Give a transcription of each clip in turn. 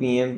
PM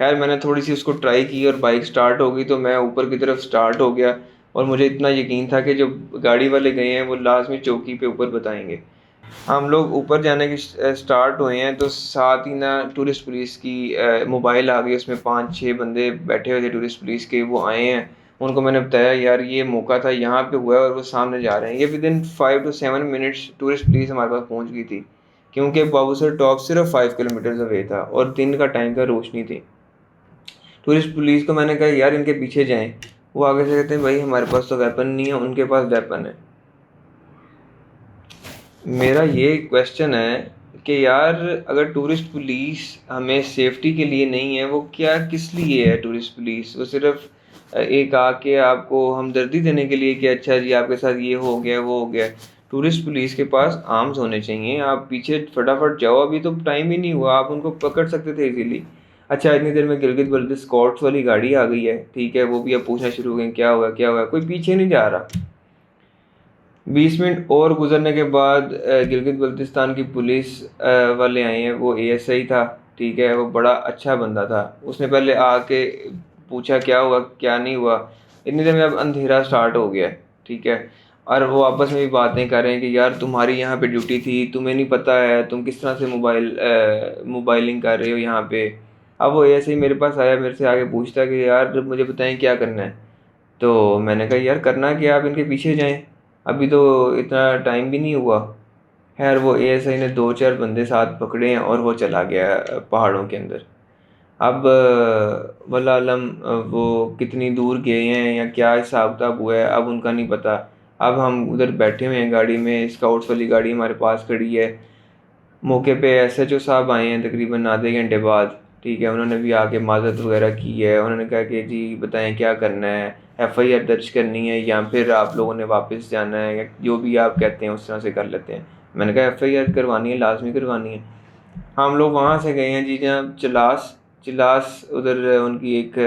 خیر میں نے تھوڑی سی اس کو ٹرائی کی اور بائک سٹارٹ ہو گئی تو میں اوپر کی طرف سٹارٹ ہو گیا، اور مجھے اتنا یقین تھا کہ جو گاڑی والے گئے ہیں وہ لازمی چوکی پہ اوپر بتائیں گے۔ ہم لوگ اوپر جانے کی سٹارٹ ہوئے ہیں تو ساتھ ہی نا ٹورسٹ پولیس کی موبائل آ گئی، اس میں 5-6 بندے بیٹھے ہوئے تھے ٹورسٹ پولیس کے، وہ آئے ہیں۔ ان کو میں نے بتایا یار یہ موقع تھا، یہاں پہ ہوا ہے اور وہ سامنے جا رہے ہیں۔ یہ ودن 5 to 7 منٹس ٹورسٹ پولیس ہمارے پاس پہنچ گئی تھی، کیونکہ بابو سر ٹاپ صرف 5 کلومیٹر اوے تھا اور دن کا ٹائم کا روشنی تھی۔ ٹورسٹ پولیس کو میں نے کہا یار ان کے پیچھے جائیں، وہ آگے سے کہتے ہیں بھائی ہمارے پاس تو ویپن نہیں ہے، ان کے پاس ویپن ہے۔ میرا یہ کویشچن ہے کہ یار اگر ٹورسٹ پولیس ہمیں سیفٹی کے لیے نہیں ہے، وہ کیا کس لیے ہے ٹورسٹ پولیس؟ وہ صرف ایک آ کے آپ کو ہمدردی دینے کے لیے کہ اچھا جی آپ کے ساتھ یہ ہو گیا وہ ہو گیا۔ ٹورسٹ پولیس کے پاس آرمز ہونے چاہیے، آپ پیچھے فٹافٹ جاؤ، ابھی تو ٹائم ہی نہیں ہوا، آپ ان کو پکڑ سکتے تھے ایزیلی۔ اچھا اتنی دیر میں گلگت بلتستان اسکارٹس والی گاڑی آ گئی ہے، ٹھیک ہے، وہ بھی اب پوچھنا شروع ہو گئے کیا ہوا کیا ہوا، کوئی پیچھے نہیں جا رہا۔ 20 منٹ اور گزرنے کے بعد گلگت بلتستان کی پولیس والے آئے ہیں، وہ اے ایس آئی تھا، ٹھیک ہے، وہ بڑا اچھا بندہ تھا۔ اس نے پہلے آ کے پوچھا کیا ہوا کیا نہیں ہوا۔ اتنی دیر میں اب اندھیرا سٹارٹ ہو گیا، ٹھیک ہے، اور وہ آپس میں بھی باتیں کر رہے ہیں کہ یار تمہاری یہاں پہ ڈیوٹی تھی، تمہیں نہیں پتہ ہے تم کس طرح سے موبائلنگ کر رہے ہو یہاں پہ۔ اب وہ ایسے ہی میرے پاس آیا، میرے سے آگے پوچھتا کہ یار مجھے بتائیں کیا کرنا ہے۔ تو میں نے کہا یار کرنا کہ آپ ان کے پیچھے جائیں، ابھی تو اتنا ٹائم بھی نہیں ہوا۔ خیر وہ اے ایس آئی نے 2-4 بندے ساتھ پکڑے ہیں اور وہ چلا گیا پہاڑوں کے اندر۔ اب واللہ علم وہ کتنی دور گئے ہیں یا کیا حساب کتاب ہوا ہے اب ان کا نہیں پتہ۔ اب ہم ادھر بیٹھے ہوئے ہیں گاڑی میں، اسکاؤٹس والی گاڑی ہمارے پاس کھڑی ہے۔ موقع پہ ایس ایچ او صاحب آئے ہیں تقریباً آدھے گھنٹے بعد، ٹھیک ہے، انہوں نے بھی آ کے معذرت وغیرہ کی ہے۔ انہوں نے کہا کہ جی بتائیں کیا کرنا ہے، ایف آئی آر درج کرنی ہے یا پھر آپ لوگوں نے واپس جانا ہے، یا جو بھی آپ کہتے ہیں اس طرح سے کر لیتے ہیں۔ میں نے کہا ایف آئی آر کروانی ہے، لازمی کروانی ہے۔ ہم لوگ وہاں سے گئے ہیں جی جناب چلاس ادھر ان کی ایک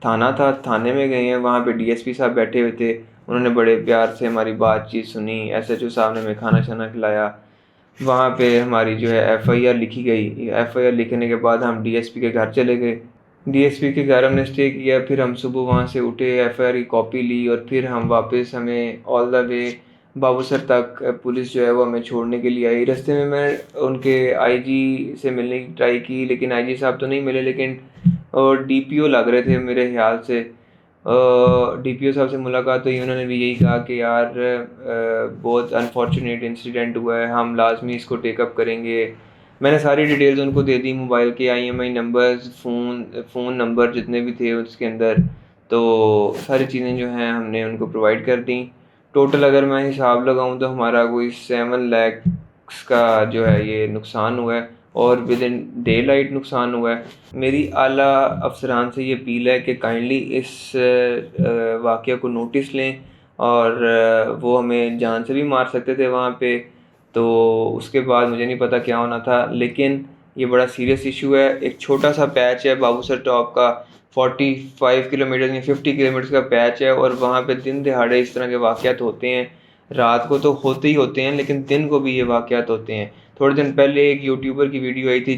تھانہ تھا، تھانے میں گئے ہیں، وہاں پہ ڈی ایس پی صاحب بیٹھے ہوئے تھے، انہوں نے بڑے پیار سے ہماری بات چیت سنی، ایس ایچ او صاحب نے ہمیں کھانا شانا کھلایا۔ وہاں پہ ہماری جو ہے ایف آئی آر لکھی گئی۔ ایف آئی آر لکھنے کے بعد ہم ڈی ایس پی کے گھر چلے گئے، ڈی ایس پی کے گھر ہم نے اسٹے کیا، پھر ہم صبح وہاں سے اٹھے، ایف آئی آر کی کاپی لی اور پھر ہم واپس ہمیں آل دا وے بابو سر تک پولیس جو ہے وہ ہمیں چھوڑنے کے لیے آئی۔ رستے میں ان کے آئی جی سے ملنے کی ٹرائی کی، لیکن آئی جی صاحب تو نہیں ملے، لیکن ڈی پی او لگ رہے تھے میرے خیال سے۔ ڈی پی او صاحب سے ملاقات ہوئی، انہوں نے بھی یہی کہا کہ یار بہت انفارچونیٹ انسیڈنٹ ہوا ہے، ہم لازمی اس کو ٹیک اپ کریں گے۔ میں نے ساری ڈیٹیلز ان کو دے دی، موبائل کے I am I numbers, phone number جتنے بھی تھے اس کے اندر، تو ساری چیزیں جو ہیں ہم نے ان کو پرووائڈ کر دیں۔ ٹوٹل اگر میں حساب لگاؤں تو ہمارا کوئی 7 lakhs کا جو ہے یہ نقصان ہوا ہے، اور ود ان ڈے لائٹ نقصان ہوا ہے۔ میری اعلیٰ افسران سے یہ اپیل ہے کہ کائنڈلی اس واقعہ کو نوٹس لیں، اور وہ ہمیں جان سے بھی مار سکتے تھے وہاں پہ، تو اس کے بعد مجھے نہیں پتا کیا ہونا تھا، لیکن یہ بڑا سیریس ایشو ہے۔ ایک چھوٹا سا پیچ ہے بابو سر ٹاپ کا، 45 کلومیٹر یا 50 کلومیٹر کا پیچ ہے، اور وہاں پہ دن دہاڑے اس طرح کے واقعات ہوتے ہیں۔ رات کو تو ہوتے ہی ہوتے ہیں، لیکن دن کو بھی یہ واقعات ہوتے ہیں۔ تھوڑے دن پہلے ایک یوٹیوبر کی ویڈیو آئی تھی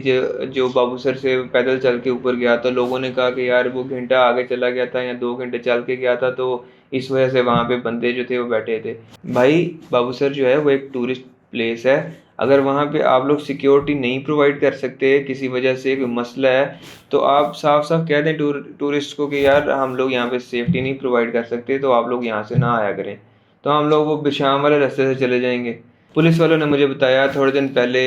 جو بابو سر سے پیدل چل کے اوپر گیا، تو لوگوں نے کہا کہ یار وہ گھنٹہ آگے چلا گیا تھا یا 2 گھنٹے چل کے گیا تھا، تو اس وجہ سے وہاں پہ بندے جو تھے وہ بیٹھے تھے۔ بھائی بابو سر جو ہے وہ ایک ٹورسٹ پلیس ہے، اگر وہاں پہ آپ لوگ سیکیورٹی نہیں پرووائڈ کر سکتے کسی وجہ سے، کوئی مسئلہ ہے، تو آپ صاف صاف کہہ دیں ٹورسٹ کو کہ یار ہم لوگ یہاں پہ سیفٹی نہیں پرووائڈ کر سکتے، تو آپ لوگ یہاں سے نہ آیا کریں، تو ہم لوگ وہ بشام والے راستے سے چلے جائیں گے۔ پولیس والوں نے مجھے بتایا تھوڑے دن پہلے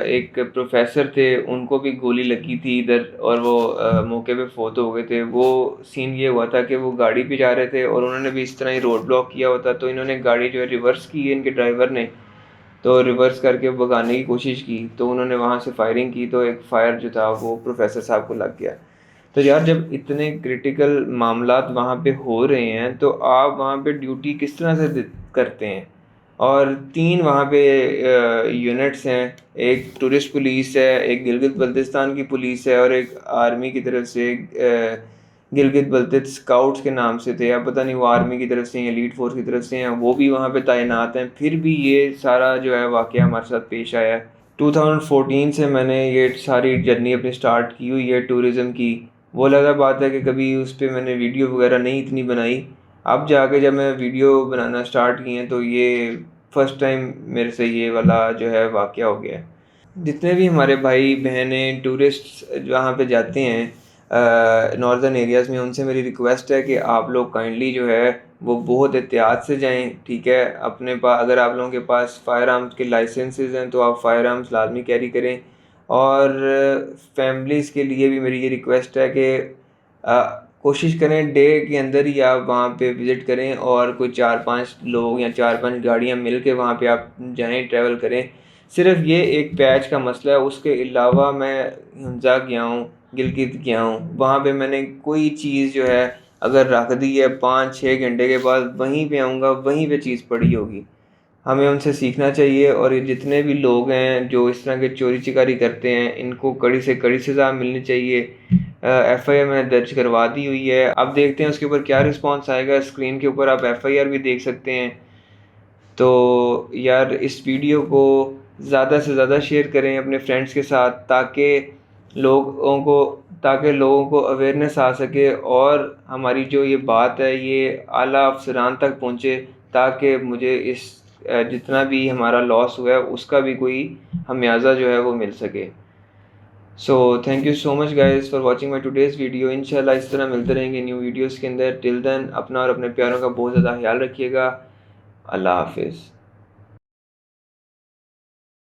ایک پروفیسر تھے، ان کو بھی گولی لگی تھی ادھر، اور وہ موقع پہ فوت ہو گئے تھے۔ وہ سین یہ ہوا تھا کہ وہ گاڑی پہ جا رہے تھے اور انہوں نے بھی اس طرح ہی روڈ بلاک کیا ہوا تھا، تو انہوں نے گاڑی جو ہے ریورس کی، ان کے ڈرائیور نے، تو ریورس کر کے بھگانے کی کوشش کی، تو انہوں نے وہاں سے فائرنگ کی، تو ایک فائر جو تھا وہ پروفیسر صاحب کو لگ گیا۔ تو یار جب اتنے کریٹیکل معاملات وہاں پہ ہو رہے ہیں تو آپ وہاں پہ ڈیوٹی کس طرح سے کرتے ہیں؟ اور 3 وہاں پہ یونٹس ہیں، ایک ٹورسٹ پولیس ہے، ایک گلگت بلتستان کی پولیس ہے، اور ایک آرمی کی طرف سے گلگت بلتست اسکاؤٹس کے نام سے تھے، اب پتہ نہیں وہ آرمی کی طرف سے ہیں ایلیٹ فورس کی طرف سے ہیں، وہ بھی وہاں پہ تعینات ہیں، پھر بھی یہ سارا جو ہے واقعہ ہمارے ساتھ پیش آیا ہے۔ 2014 سے میں نے یہ ساری جرنی اپنی سٹارٹ کی ہوئی ہے ٹورزم کی. وہ الگ بات ہے کہ کبھی اس پہ میں نے ویڈیو وغیرہ نہیں اتنی بنائی. اب جا کے جب میں ویڈیو بنانا سٹارٹ کی ہیں تو یہ فرسٹ ٹائم میرے سے یہ والا جو ہے واقعہ ہو گیا ہے. جتنے بھی ہمارے بھائی بہنیں ٹورسٹ جہاں پہ جاتے ہیں ناردرن ایریاز میں، ان سے میری ریکویسٹ ہے کہ آپ لوگ کائنڈلی جو ہے وہ بہت احتیاط سے جائیں. ٹھیک ہے، اپنے پاس اگر آپ لوگوں کے پاس فائر آرمز کے لائسنسز ہیں تو آپ فائر آرمز لازمی کیری کریں. اور فیملیز کے لیے بھی میری یہ ریکویسٹ ہے کہ کوشش کریں ڈے کے اندر ہی آپ وہاں پہ وزٹ کریں، اور کوئی 4-5 لوگ یا 4-5 گاڑیاں مل کے وہاں پہ آپ جائیں، ٹریول کریں. صرف یہ ایک پیچ کا مسئلہ ہے، اس کے علاوہ میں حمزہ گیا ہوں، گلگت گیا ہوں، وہاں پہ میں نے کوئی چیز جو ہے اگر رکھ دی ہے 5-6 گھنٹے کے بعد وہیں پہ آؤں گا، وہیں پہ چیز پڑی ہوگی. ہمیں ان سے سیکھنا چاہیے، اور یہ جتنے بھی لوگ ہیں جو اس طرح کے چوری چکاری کرتے ہیں ان کو کڑی سے کڑی سزا ملنی چاہیے. ایف آئی آر میں نے درج کروا دی ہوئی ہے، اب دیکھتے ہیں اس کے اوپر کیا رسپانس آئے گا. اسکرین کے اوپر آپ ایف آئی آر بھی دیکھ سکتے ہیں. تو یار اس ویڈیو کو زیادہ سے زیادہ شیئر کریں اپنے فرینڈس کے ساتھ، تاکہ لوگوں کو اویئرنیس آ سکے، اور ہماری جو یہ بات ہے یہ اعلیٰ افسران تک پہنچے، تاکہ مجھے اس جتنا بھی ہمارا لاس ہوا ہے اس کا بھی کوئی خمیازہ جو ہے وہ مل سکے. So thank you so much guys for watching my today's video. انشاءاللہ اس طرح ملتے رہیں گے نیو ویڈیوز کے اندر. ٹل دین اپنا اور اپنے پیاروں کا بہت زیادہ خیال رکھیے گا. اللہ حافظ.